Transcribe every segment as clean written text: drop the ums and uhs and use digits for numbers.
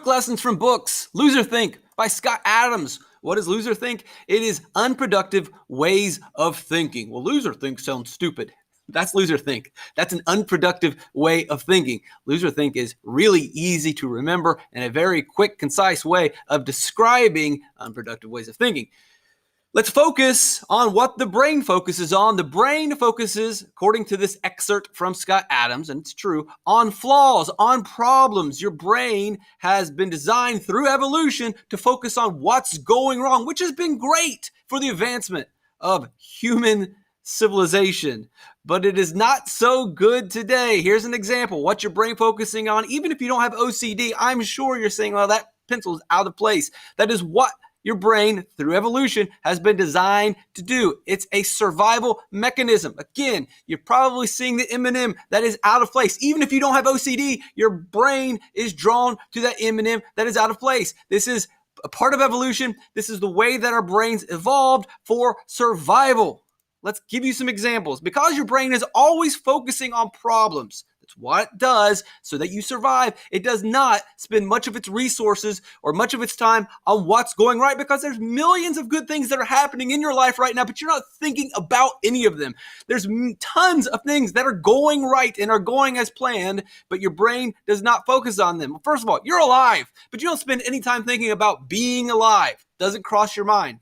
Quick lessons from books. Loserthink by Scott Adams. What is loserthink? It is unproductive ways of thinking. Well, loserthink sounds stupid. That's loserthink. That's an unproductive way of thinking. Loserthink is really easy to remember and a very quick, concise way of describing unproductive ways of thinking. Let's focus on what the brain focuses on. The brain focuses, according to this excerpt from Scott Adams, and it's true, on flaws, on problems. Your brain has been designed through evolution to focus on what's going wrong, which has been great for the advancement of human civilization. But it is not so good today. Here's an example. What's your brain focusing on? Even if you don't have OCD, I'm sure you're saying, well, that pencil is out of place. That is what your brain, through evolution, has been designed to do. It's a survival mechanism. Again, you're probably seeing the M&M that is out of place. Even if you don't have OCD, your brain is drawn to that M&M that is out of place. This is a part of evolution. This is the way that our brains evolved for survival. Let's give you some examples. Because your brain is always focusing on problems, that's what it does so that you survive. It does not spend much of its resources or much of its time on what's going right, because there's millions of good things that are happening in your life right now, but you're not thinking about any of them. There's tons of things that are going right and are going as planned, but your brain does not focus on them. First of all, you're alive, but you don't spend any time thinking about being alive. Doesn't cross your mind.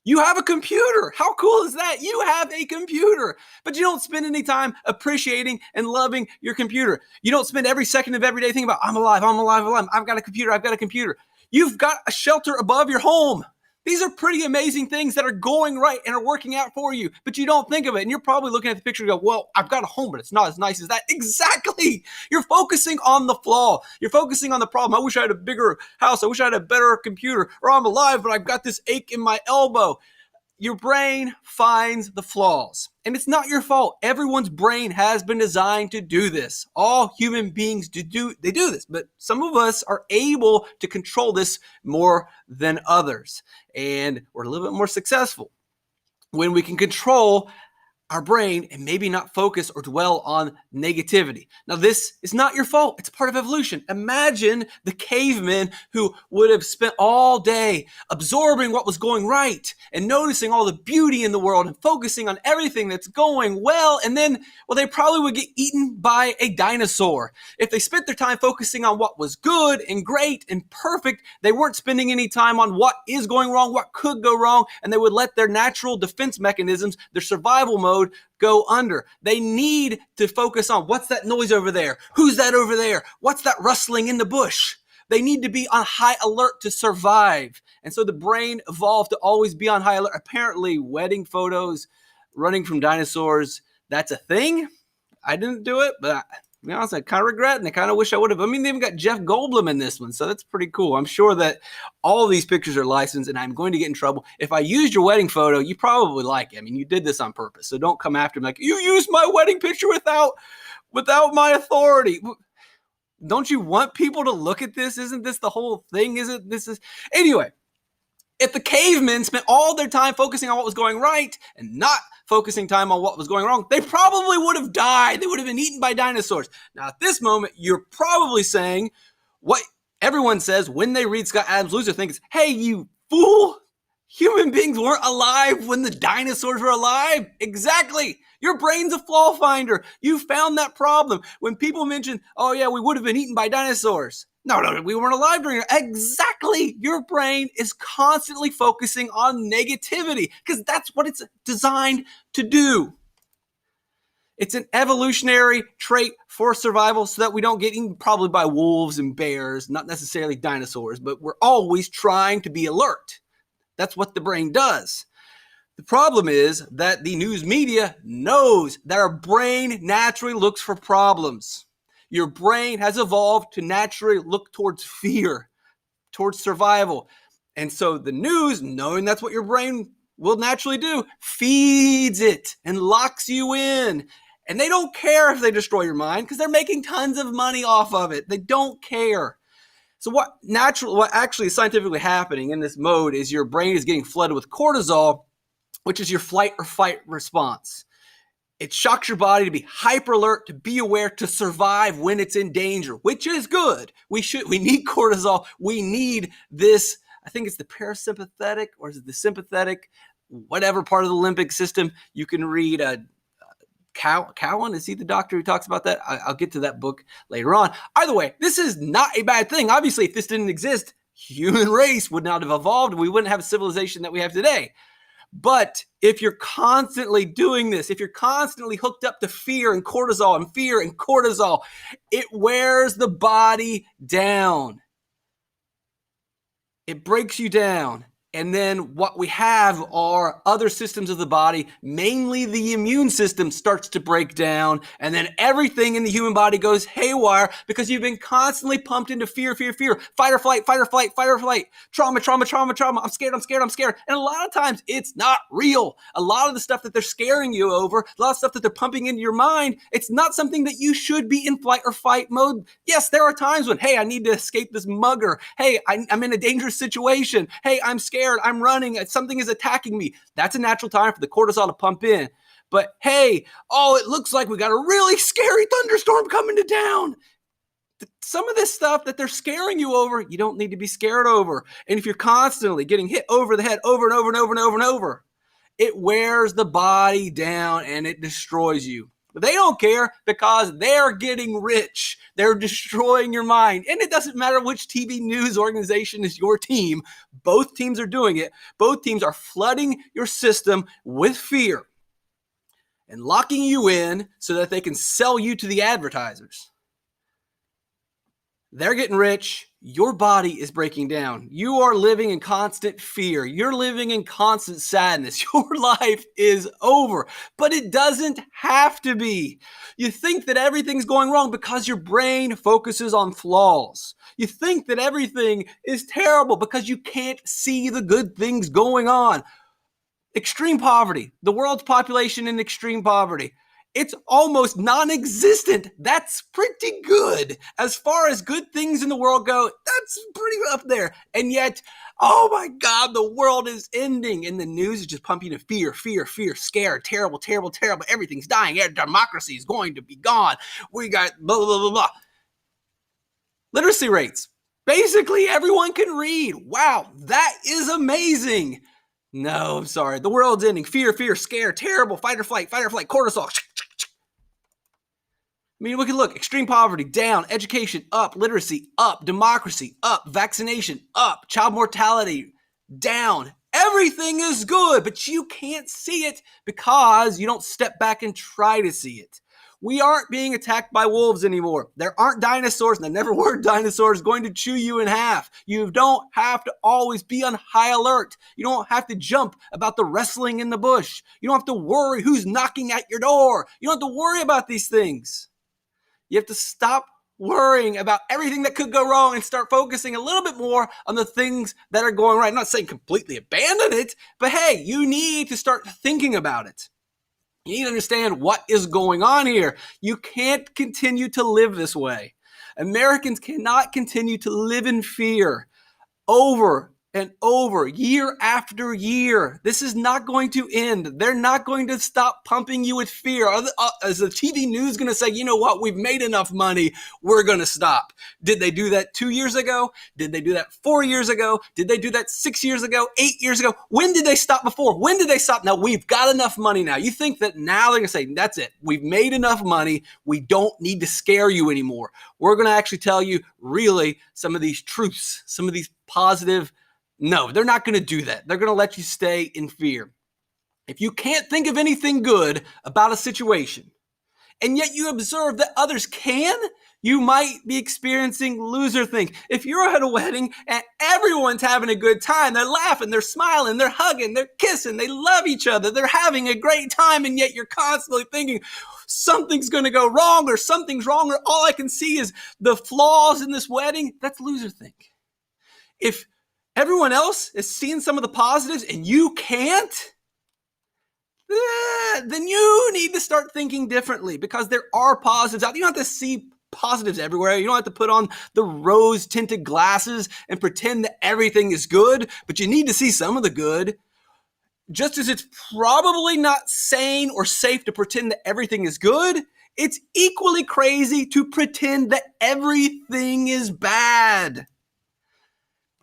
You have a computer. How cool is that? You have a computer, but you don't spend any time appreciating and loving your computer. You don't spend every second of every day thinking about, I'm alive, I'm alive, I'm alive. I've got a computer, I've got a computer. You've got a shelter above your home. These are pretty amazing things that are going right and are working out for you, but you don't think of it. And you're probably looking at the picture and go, well, I've got a home, but it's not as nice as that. Exactly. You're focusing on the flaw. You're focusing on the problem. I wish I had a bigger house. I wish I had a better computer. Or I'm alive, but I've got this ache in my elbow. Your brain finds the flaws, and it's not your fault. Everyone's brain has been designed to do this. All human beings do this, but some of us are able to control this more than others, and we're a little bit more successful when we can control our brain and maybe not focus or dwell on negativity. Now, this is not your fault. It's part of evolution. Imagine the cavemen who would have spent all day absorbing what was going right and noticing all the beauty in the world and focusing on everything that's going well. And then, well, they probably would get eaten by a dinosaur. If they spent their time focusing on what was good and great and perfect, they weren't spending any time on what is going wrong, what could go wrong, and they would let their natural defense mechanisms, their survival mode, go under. They need to focus on, what's that noise over there? Who's that over there? What's that rustling in the bush? They need to be on high alert to survive. And so the brain evolved to always be on high alert. Apparently, wedding photos, running from dinosaurs, that's a thing. I didn't do it, but to be honest, I kind of regret and I kind of wish I would have. I mean, they even got Jeff Goldblum in this one, so that's pretty cool. I'm sure that all of these pictures are licensed, and I'm going to get in trouble. If I used your wedding photo, you probably like it. I mean, you did this on purpose, so don't come after me like, you used my wedding picture without my authority. Don't you want people to look at this? Isn't this the whole thing? Anyway, if the cavemen spent all their time focusing on what was going right and not focusing time on what was going wrong, they probably would have died. They would have been eaten by dinosaurs. Now, at this moment, you're probably saying what everyone says when they read Scott Adams' Loserthink is, hey, you fool, human beings weren't alive when the dinosaurs were alive. Exactly. Your brain's a flaw finder. You found that problem. When people mention, oh yeah, we would have been eaten by dinosaurs. No, we weren't alive during it. Exactly. Your brain is constantly focusing on negativity because that's what it's designed to do. It's an evolutionary trait for survival so that we don't get eaten probably by wolves and bears, not necessarily dinosaurs, but we're always trying to be alert. That's what the brain does. The problem is that the news media knows that our brain naturally looks for problems. Your brain has evolved to naturally look towards fear, towards survival. And so the news, knowing that's what your brain will naturally do, feeds it and locks you in. And they don't care if they destroy your mind because they're making tons of money off of it. They don't care. So what actually is scientifically happening in this mode is your brain is getting flooded with cortisol, which is your flight or fight response. It shocks your body to be hyper alert, to be aware, to survive when it's in danger, which is good. We need cortisol. We need this. I think it's the parasympathetic, or is it the sympathetic, whatever part of the limbic system. You can read Cowan, is he the doctor who talks about that? I'll get to that book later on. Either way, this is not a bad thing. Obviously, if this didn't exist, human race would not have evolved. We wouldn't have a civilization that we have today. But if you're constantly doing this, if you're constantly hooked up to fear and cortisol, it wears the body down. It breaks you down. And then what we have are other systems of the body, mainly the immune system, starts to break down. And then everything in the human body goes haywire because you've been constantly pumped into fear, fight or flight, trauma. I'm scared. And a lot of times it's not real. A lot of the stuff that they're scaring you over, a lot of stuff that they're pumping into your mind, it's not something that you should be in flight or fight mode. Yes, there are times when, hey, I need to escape this mugger. Hey, I'm in a dangerous situation. Hey, I'm scared. I'm running. Something is attacking me. That's a natural time for the cortisol to pump in. But hey, it looks like we got a really scary thunderstorm coming to town. Some of this stuff that they're scaring you over, you don't need to be scared over. And if you're constantly getting hit over the head over and over, it wears the body down and it destroys you. But they don't care because they're getting rich. They're destroying your mind. And it doesn't matter which TV news organization is your team. Both teams are doing it. Both teams are flooding your system with fear and locking you in so that they can sell you to the advertisers. They're getting rich. Your body is breaking down. You are living in constant fear. You're living in constant sadness. Your life is over, but it doesn't have to be. You think that everything's going wrong because your brain focuses on flaws. You think that everything is terrible because you can't see the good things going on. Extreme poverty, the world's population in extreme poverty. It's almost non-existent. That's pretty good. As far as good things in the world go, that's pretty up there. And yet, oh my God, the world is ending. And the news is just pumping in fear, scared, terrible. Everything's dying. Democracy is going to be gone. We got blah, blah, blah, blah. Literacy rates. Basically, everyone can read. Wow, that is amazing. No, I'm sorry. The world's ending. Fear, scare, terrible, fight or flight, cortisol. I mean, we can look. Extreme poverty, down. Education, up. Literacy, up. Democracy, up. Vaccination, up. Child mortality, down. Everything is good, but you can't see it because you don't step back and try to see it. We aren't being attacked by wolves anymore. There aren't dinosaurs, and there never were dinosaurs going to chew you in half. You don't have to always be on high alert. You don't have to jump about the wrestling in the bush. You don't have to worry who's knocking at your door. You don't have to worry about these things. You have to stop worrying about everything that could go wrong and start focusing a little bit more on the things that are going right. I'm not saying completely abandon it, but hey, you need to start thinking about it. You need to understand what is going on here. You can't continue to live this way. Americans cannot continue to live in fear over and over, year after year. This is not going to end. They're not going to stop pumping you with fear. Is the TV news going to say, you know what, we've made enough money, we're going to stop? Did they do that 2 years ago? Did they do that 4 years ago? Did they do that 6 years ago, 8 years ago? When did they stop before? When did they stop? Now, we've got enough money now. You think that now they're going to say, that's it. We've made enough money. We don't need to scare you anymore. We're going to actually tell you really some of these truths, some of these positive. No, they're not going to do that. They're going to let you stay in fear. If you can't think of anything good about a situation, and yet you observe that others can, you might be experiencing loserthink. If you're at a wedding and everyone's having a good time, they're laughing, they're smiling, they're hugging, they're kissing, they love each other, they're having a great time, and yet you're constantly thinking something's going to go wrong or something's wrong, or all I can see is the flaws in this wedding, that's loserthink. If everyone else is seeing some of the positives and you can't, then you need to start thinking differently, because there are positives out there. You don't have to see positives everywhere. You don't have to put on the rose-tinted glasses and pretend that everything is good, but you need to see some of the good. just as it's probably not sane or safe to pretend that everything is good, it's equally crazy to pretend that everything is bad.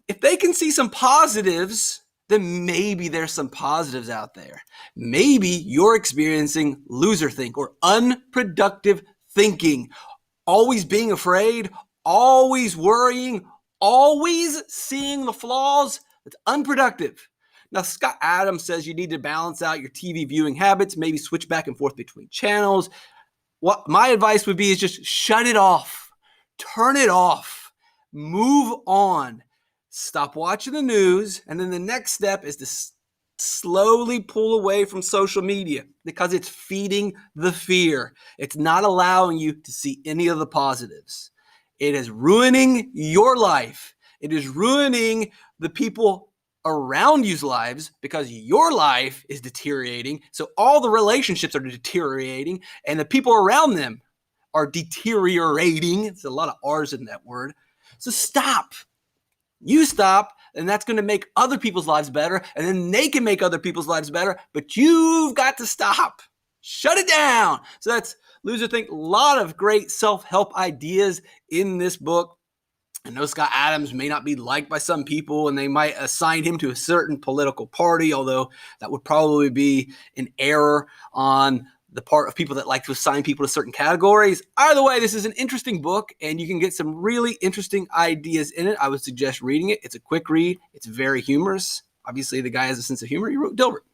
If they can see some positives, then maybe there's some positives out there. Maybe you're experiencing loserthink or unproductive thinking, always being afraid, always worrying, always seeing the flaws. It's unproductive. Now, Scott Adams says you need to balance out your TV viewing habits, maybe switch back and forth between channels. What my advice would be is just shut it off, turn it off, move on, stop watching the news. And then the next step is to slowly pull away from social media because it's feeding the fear. It's not allowing you to see any of the positives. It is ruining your life. It is ruining the people around you's lives because your life is deteriorating. So all the relationships are deteriorating and the people around them are deteriorating. It's a lot of R's in that word. So stop. You stop, and that's going to make other people's lives better, and then they can make other people's lives better, but you've got to stop. Shut it down. So that's Loserthink. A lot of great self-help ideas in this book. I know Scott Adams may not be liked by some people, and they might assign him to a certain political party, although that would probably be an error on the part of people that like to assign people to certain categories. Either way, this is an interesting book, and you can get some really interesting ideas in it. I would suggest reading it. It's a quick read. It's very humorous. Obviously, the guy has a sense of humor. He wrote Dilbert.